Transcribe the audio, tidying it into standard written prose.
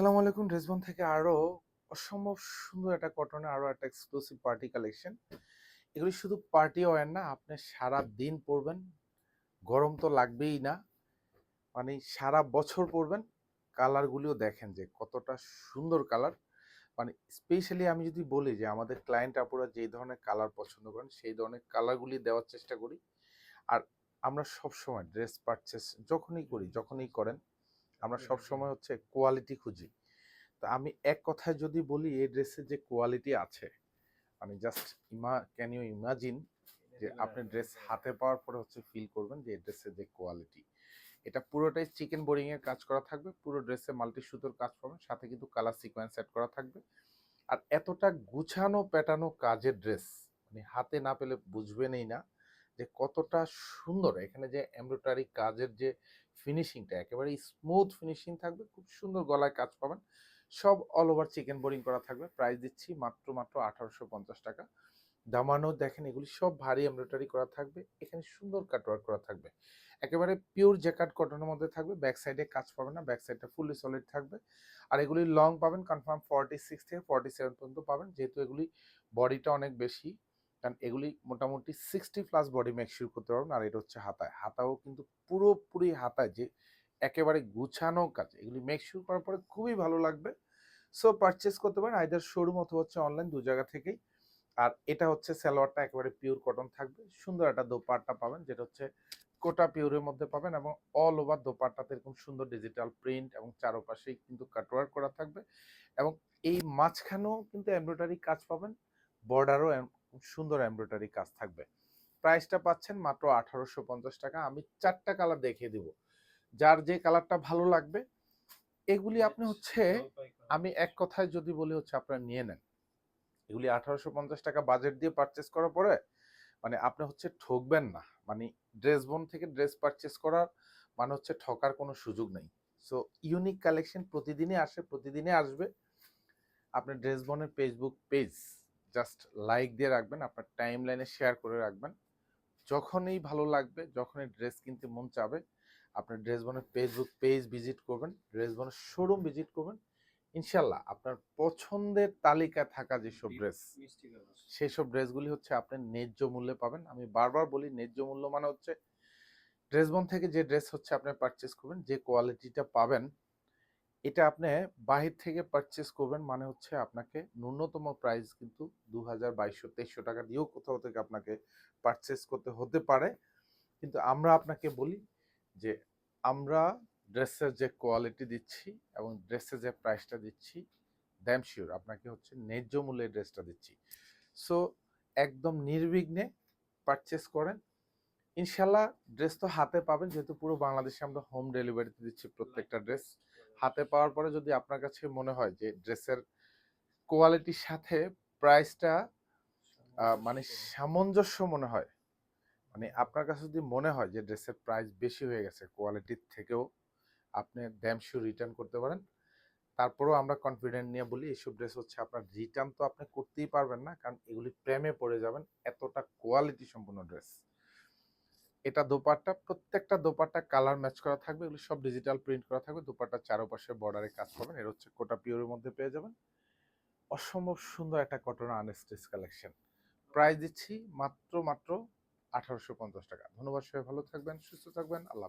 আসসালামু আলাইকুম। ড্রেসবন থেকে আরো অসম্ভব সুন্দর একটা কটনের আরো একটা এক্সক্লুসিভ পার্টি কালেকশন। এগুলি শুধু পার্টি ওয়্যার না, আপনি সারা দিন পরবেন, গরম তো লাগবেই না, মানে সারা বছর পরবেন। কালারগুলিও দেখেন যে কতটা সুন্দর কালার। মানে স্পেশালি আমি যদি বলি যে আমাদের ক্লায়েন্ট আপুরা যেই ধরনের কালার পছন্দ করেন সেই ধরনের কালারগুলি দেওয়ার চেষ্টা করি। আর আমরা সবসময় ড্রেস পারচেস যখনই করি, যখনই করেন, আমরা সবসময় হচ্ছে কোয়ালিটি খুঁজি। তো আমি এক কথায় যদি বলি এই ড্রেসের যে কোয়ালিটি আছে, মানে জাস্ট ক্যান ইউ ইমাজিন যে আপনি ড্রেস হাতে পাওয়ার পরে হচ্ছে ফিল করবেন যে এই ড্রেসের যে কোয়ালিটি। এটা পুরোটাই চিকেন বোরিং এর কাজ করা থাকবে, পুরো ড্রেসে মাল্টি সুতোর কাজ পাবেন, সাথে কিন্তু কালার সিকোয়েন্স সেট করা থাকবে। আর এতটা গুছানো প্যাটানো কাজের ড্রেস, মানে হাতে না পেলে বুঝবেনই না যে কতটা সুন্দর। এখানে যে এমব্রয়ডারি কাজের যে ফিনিশিংটা একেবারে স্মুথ ফিনিশিং থাকবে, খুব সুন্দর গলায় কাজ পাবেন। সব অল ওভার চিকেন বোরিং করা থাকবে। প্রাইস দিচ্ছি মাত্র মাত্র 1850 টাকা। দামানো দেখেন, এগুলি সব ভারী এমব্রয়ডারি করা থাকবে, এখানে সুন্দর কাটওয়ার্ক করা থাকবে। একেবারে পিওর জ্যাকার্ড কটনের মধ্যে থাকবে, ব্যাক সাইডে কাজ পাবেন না, ব্যাক সাইডটা ফুললি সলিড থাকবে। আর এগুলি লং পাবেন কনফার্ম 46 থেকে 47 পর্যন্ত পাবেন, যেহেতু এগুলি বডিটা অনেক বেশি, কারণ এগুলি মোটামুটি 60+ বডি মেকশিওর করতে পারবেন। আর এটা হচ্ছে হাতায়, হাতাও কিন্তু পুরোপুরি হাতায় যে একেবারে গুছানো কাজ, এগুলি মেকশিওর করার পরে খুবই ভালো লাগবে। সো পারচেস করতে পারেন আইদার শোরুম অথবা হচ্ছে অনলাইন, দু জায়গা থেকেই। আর এটা হচ্ছে সালোয়ারটা একেবারে পিওর কটন থাকবে, সুন্দর একটা দোপাট্টা পাবেন যেটা হচ্ছে কোটা পিওরের মধ্যে পাবেন, এবং অল ওভার দোপাট্টাতে এরকম সুন্দর ডিজিটাল প্রিন্ট এবং চারপাশেই কিন্তু কাটওয়ার্ক করা থাকবে। এবং এই মাঝখানেও কিন্তু এমব্রয়ডারি কাজ পাবেন, বর্ডারও সুন্দর এমব্রয়ডারি কাজ থাকবে। প্রাইসটা পাচ্ছেন মাত্র 1850 টাকা। আমি 4টা কালার দেখিয়ে দিব, যার যে কালারটা ভালো লাগবে এগুলি আপনি হচ্ছে, আমি এক কথায় যদি বলি হচ্ছে আপনারা নিয়ে নেন। এগুলি 1850 টাকা বাজেট দিয়ে পারচেস করার পরে মানে আপনি হচ্ছে ঠকবেন না। মানে ড্রেসবন থেকে ড্রেস পারচেস করার মানে হচ্ছে ঠকার কোনো সুযোগ নেই। সো ইউনিক কালেকশন প্রতিদিনই আসে, প্রতিদিনই আসবে। আপনি ড্রেসবনের ফেসবুক পেজ জাস্ট লাইক দিয়ে রাখবেন, আপনার টাইম লাইনে শেয়ার করে রাখবেন। যখনই ভালো লাগবে, যখনই ড্রেস কিনতে মন চাবে, আপনার ড্রেসবনের ফেসবুক পেজ ভিজিট করবেন, ড্রেসবনের শোরুম ভিজিট করবেন। ইনশাল্লাহ আপনার পছন্দের তালিকায় থাকা যেসব ড্রেস, সেসব ড্রেসগুলি হচ্ছে আপনি ন্যায্য মূল্যে পাবেন। আমি বারবার বলি ন্যায্য মূল্য মানে হচ্ছে ড্রেসবন থেকে যে ড্রেস হচ্ছে আপনি পারচেস করবেন, যে কোয়ালিটিটা পাবেন, এটা আপনি বাহির থেকে পারচেস করবেন মানে হচ্ছে আপনাকে ন্যূনতম প্রাইস কিন্তু 2200-2300 টাকা দিয়েও কোথাও থেকে আপনাকে পারচেস করতে হতে পারে। কিন্তু আমরা আপনাকে বলি যে আমরা ড্রেসের যে কোয়ালিটি দিচ্ছি এবং ড্রেসের যে প্রাইসটা দিচ্ছি, দ্যাম শিওর আপনাকে হচ্ছে ন্যায্য মূল্যে ড্রেসটা দিচ্ছি। সো একদম নির্বিঘ্নে পারচেস করেন। ইনশাল্লাহ ড্রেস তো হাতে পাবেন, যেহেতু পুরো বাংলাদেশে আমরা হোম ডেলিভারিতে দিচ্ছি প্রত্যেকটা ড্রেস। হাতে পাওয়ার পরে যদি আপনার কাছে মনে হয় যে ড্রেসের কোয়ালিটির সাথে প্রাইসটা মানে সামঞ্জস্য মনে হয়, মানে আপনার কাছে যদি মনে হয় যে ড্রেসের প্রাইস বেশি হয়ে গেছে কোয়ালিটির থেকেও, আপনি ড্যাম শিওর রিটার্ন করতে পারেন। তারপরেও আমরা কনফিডেন্ট নিয়ে বলি এইসব ড্রেস হচ্ছে আপনার রিটার্ন তো আপনি করতেই পারবেন না, কারণ এগুলি প্রেমে পড়ে যাবেন, এতটা কোয়ালিটি সম্পূর্ণ ড্রেস। এটা দোপাট্টা, প্রত্যেকটা দোপাট্টা কালার ম্যাচ করা থাকবে, এগুলো সব ডিজিটাল প্রিন্ট করা থাকবে। দোপাট্টার চারপাশে বর্ডারে কাজ পাবেন, এটা হচ্ছে কোটা পিওরের মধ্যে পেয়ে যাবেন। অসম্ভব সুন্দর একটা কটন আনস্টিচ কালেকশন। প্রাইস দিচ্ছি মাত্র মাত্র 1850 টাকা। ধন্যবাদ, সবাই ভালো থাকবেন, সুস্থ থাকবেন, আল্লাহ হাফেজ।